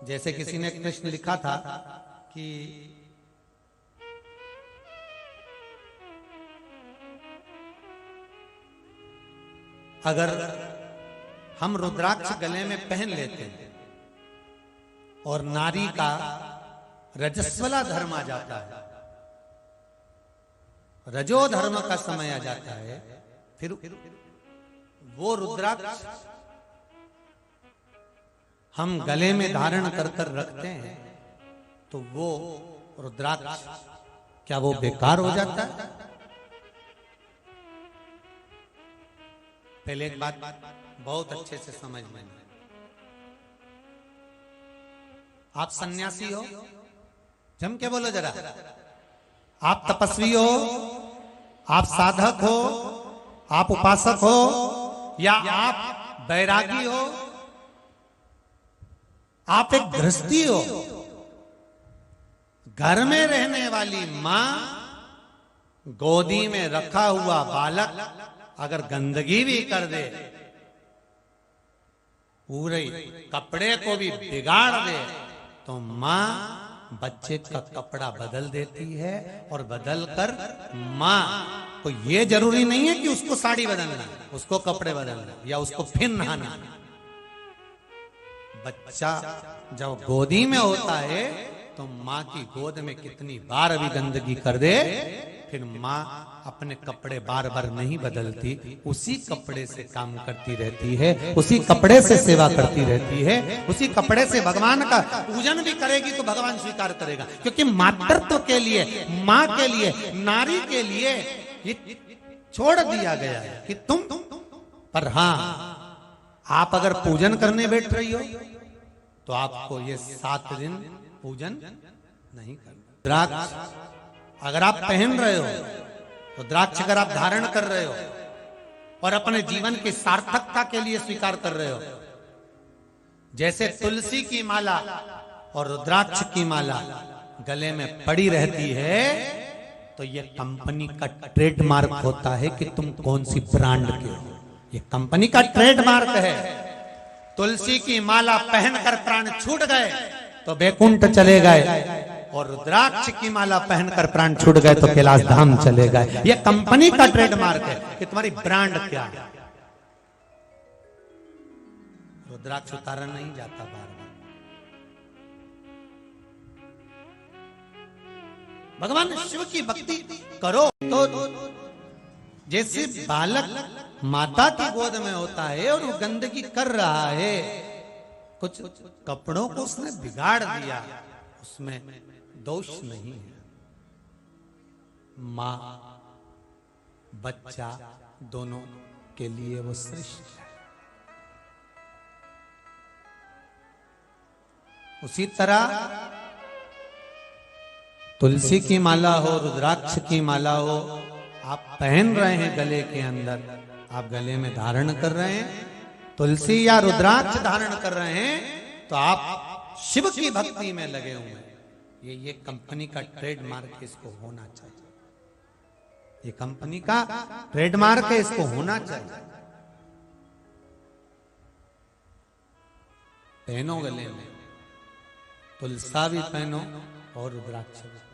जैसे किसी ने कृष्ण लिखा था कि अगर हम रुद्राक्ष गले में पहन लेते हैं और नारी का रजस्वला धर्म आ जाता है, रजो धर्म का समय आ जाता है, फिर वो रुद्राक्ष हम गले में धारण कर कर रखते हैं तो वो रुद्राक्ष क्या वो बेकार हो जाता है? पहले एक बात बहुत अच्छे से समझ में, आप सन्यासी हो, जम के बोलो जरा, आप तपस्वी हो, आप साधक हो, आप उपासक हो, या आप बैरागी हो, आप एक गृहस्थी हो, घर में रहने वाली मां गोदी में रखा हुआ बालक अगर गंदगी भी कर दे, पूरे कपड़े को भी बिगाड़ दे, तो मां बच्चे का कपड़ा बदल देती है और बदल कर मां को ये जरूरी नहीं है कि उसको साड़ी बदलना, उसको कपड़े बदलना या उसको फिर नहाना। बच्चा जब गोदी में होता है तो मां की गोद में कितनी बार भी गंदगी कर दे, फिर मां अपने कपड़े बार बार नहीं बदलती, उसी कपड़े से काम करती रहती है, उसी कपड़े से सेवा करती रहती है, उसी कपड़े से भगवान का पूजन भी करेगी तो भगवान स्वीकार करेगा। क्योंकि मातृत्व के लिए, मां के लिए, नारी के लिए ये छोड़ दिया गया है कि तुम, पर हां आप अगर पूजन करने बैठ रही हो तो आपको ये 7 दिन पूजन नहीं करना। रुद्राक्ष अगर आप पहन रहे हो, रुद्राक्ष अगर आप धारण कर रहे हो और अपने जीवन की सार्थकता के लिए स्वीकार कर रहे हो, जैसे तुलसी की माला और रुद्राक्ष की माला गले में पड़ी रहती है, तो ये कंपनी का ट्रेडमार्क होता है कि तुम कौन सी ब्रांड के हो। ये कंपनी का ट्रेडमार्क है। तुलसी की माला पहनकर प्राण छूट गए तो बैकुंठ चले गए, और रुद्राक्ष की माला पहनकर प्राण छूट गए तो कैलाश धाम चले गए। ये कंपनी का ट्रेडमार्क है कि तुम्हारी ब्रांड क्या है। रुद्राक्ष उतारा नहीं जाता बार बार। भगवान शिव की भक्ति करो तो जैसे बालक माता की गोद में होता है और वो गंदगी कर रहा है, कुछ कपड़ों को उसने बिगाड़ दिया, उसमें दोष नहीं है। मां बच्चा दोनों के लिए वो श्रेष्ठ है। उसी तरह तुलसी की माला हो, रुद्राक्ष की माला हो, आप पहन रहे हैं गले के अंदर, आप गले में धारण कर रहे हैं, तुलसी या रुद्राक्ष धारण कर रहे हैं, तो आप शिव की भक्ति में लगे हुए हैं। ये कंपनी का ट्रेडमार्क, इसको होना चाहिए। ये कंपनी का ट्रेडमार्क है, इसको होना चाहिए। पहनो गले में, तुलसा भी पहनो और रुद्राक्ष भी।